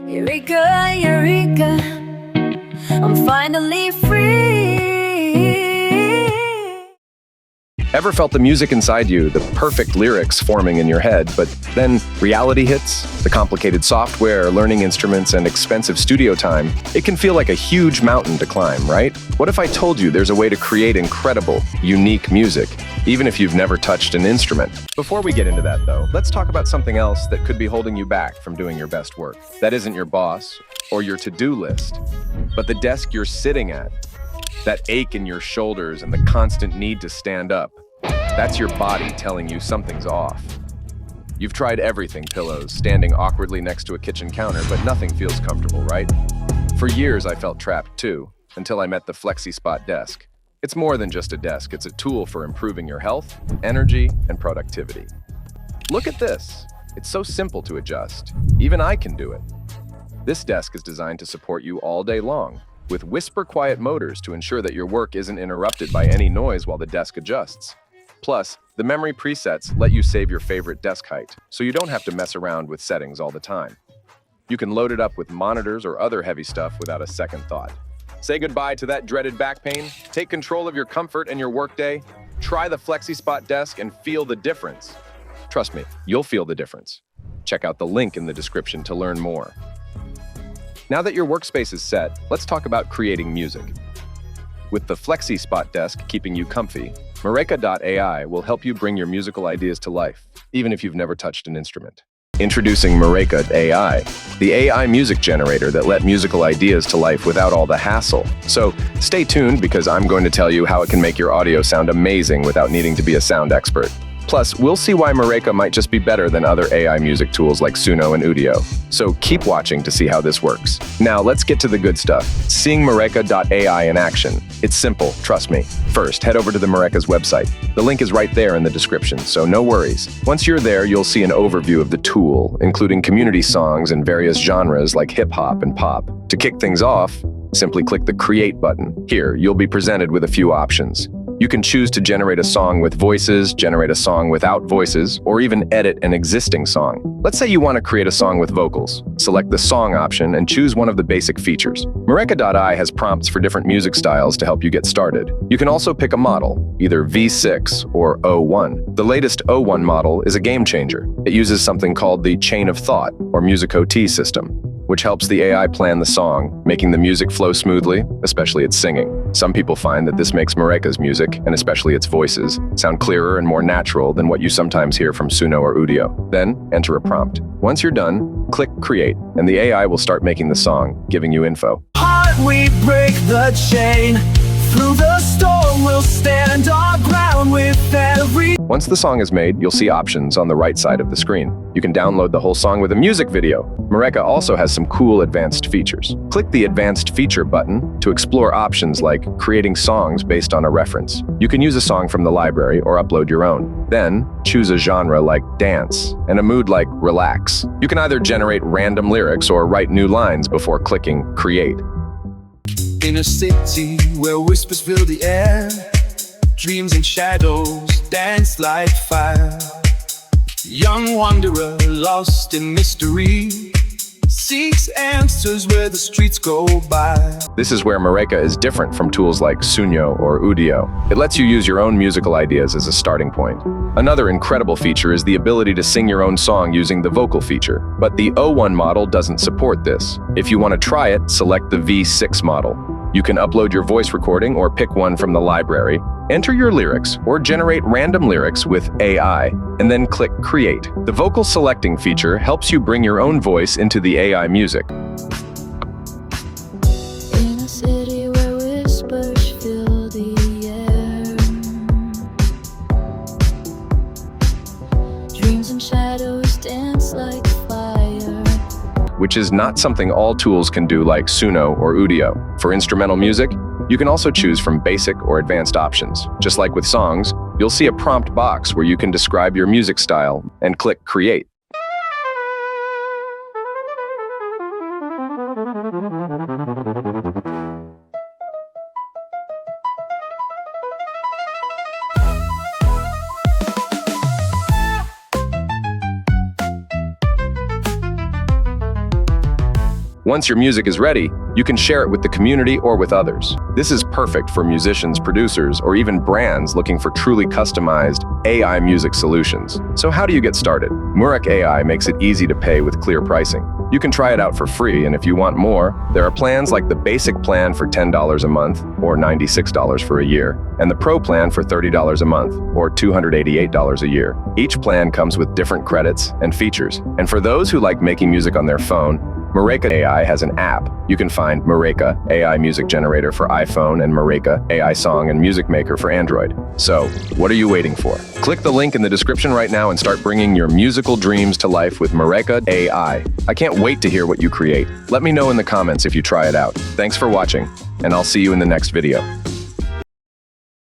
Eureka, Eureka, I'm finally free. Ever felt the music inside you, the perfect lyrics forming in your head, but then reality hits? The complicated software, learning instruments, and expensive studio time, it can feel like a huge mountain to climb, right? What if I told you there's a way to create incredible, unique music, even if you've never touched an instrument? Before we get into that, though, let's talk about something else that could be holding you back from doing your best work. That isn't your boss or your to-do list, but the desk you're sitting at, that ache in your shoulders and the constant need to stand up. That's your body telling you something's off. You've tried everything: pillows, standing awkwardly next to a kitchen counter, but nothing feels comfortable, right? For years, I felt trapped too, until I met the FlexiSpot desk. It's more than just a desk, it's a tool for improving your health, energy, and productivity. Look at this. It's so simple to adjust. Even I can do it. This desk is designed to support you all day long, with whisper-quiet motors to ensure that your work isn't interrupted by any noise while the desk adjusts. Plus, the memory presets let you save your favorite desk height, so you don't have to mess around with settings all the time. You can load it up with monitors or other heavy stuff without a second thought. Say goodbye to that dreaded back pain, take control of your comfort and your workday, try the FlexiSpot desk and feel the difference. Trust me, you'll feel the difference. Check out the link in the description to learn more. Now that your workspace is set, let's talk about creating music. With the FlexiSpot desk keeping you comfy, Mureka.ai will help you bring your musical ideas to life, even if you've never touched an instrument. Introducing Mureka.ai, the AI music generator that let musical ideas to life without all the hassle. So stay tuned, because I'm going to tell you how it can make your audio sound amazing without needing to be a sound expert. Plus, we'll see why Mureka might just be better than other AI music tools like Suno and Udio. So keep watching to see how this works. Now, let's get to the good stuff. Seeing Mureka.ai in action. It's simple, trust me. First, head over to the Mureka's website. The link is right there in the description, so no worries. Once you're there, you'll see an overview of the tool, including community songs in various genres like hip-hop and pop. To kick things off, simply click the Create button. Here, you'll be presented with a few options. You can choose to generate a song with voices, generate a song without voices, or even edit an existing song. Let's say you want to create a song with vocals. Select the Song option and choose one of the basic features. Mureka.ai has prompts for different music styles to help you get started. You can also pick a model, either V6 or O1. The latest O1 model is a game changer. It uses something called the Chain of Thought, or Music OT system, which helps the AI plan the song, making the music flow smoothly, especially its singing. Some people find that this makes Mureka's music, and especially its voices, sound clearer and more natural than what you sometimes hear from Suno or Udio. Then, enter a prompt. Once you're done, click Create, and the AI will start making the song, giving you info. Heart, we break the chain. Through the storm, we'll stand our ground with every... Once the song is made, you'll see options on the right side of the screen. You can download the whole song with a music video. Mureka also has some cool advanced features. Click the Advanced Feature button to explore options like creating songs based on a reference. You can use a song from the library or upload your own. Then, choose a genre like dance and a mood like relax. You can either generate random lyrics or write new lines before clicking Create. In a city where whispers fill the air, dreams and shadows dance like fire. Young wanderer lost in mystery seeks answers where the streets go by. This is where Mureka is different from tools like Suno or Udio. It lets you use your own musical ideas as a starting point. Another incredible feature is the ability to sing your own song using the vocal feature, but the O1 model doesn't support this. If you want to try it, select the V6 model. You can upload your voice recording or pick one from the library, enter your lyrics, or generate random lyrics with AI, and then click Create. The vocal selecting feature helps you bring your own voice into the AI music. In a city where whispers fill the air, dreams and shadows dance like fire. Which is not something all tools can do like Suno or Udio. For instrumental music, you can also choose from basic or advanced options. Just like with songs, you'll see a prompt box where you can describe your music style and click Create. Once your music is ready, you can share it with the community or with others. This is perfect for musicians, producers, or even brands looking for truly customized AI music solutions. So how do you get started? Mureka.ai makes it easy to pay with clear pricing. You can try it out for free, and if you want more, there are plans like the basic plan for $10 a month or $96 for a year, and the pro plan for $30 a month or $288 a year. Each plan comes with different credits and features. And for those who like making music on their phone, Mureka.ai has an app. You can find Mureka.ai Music Generator for iPhone and Mureka.ai Song and Music Maker for Android. So, what are you waiting for? Click the link in the description right now and start bringing your musical dreams to life with Mureka.ai. I can't wait to hear what you create. Let me know in the comments if you try it out. Thanks for watching, and I'll see you in the next video.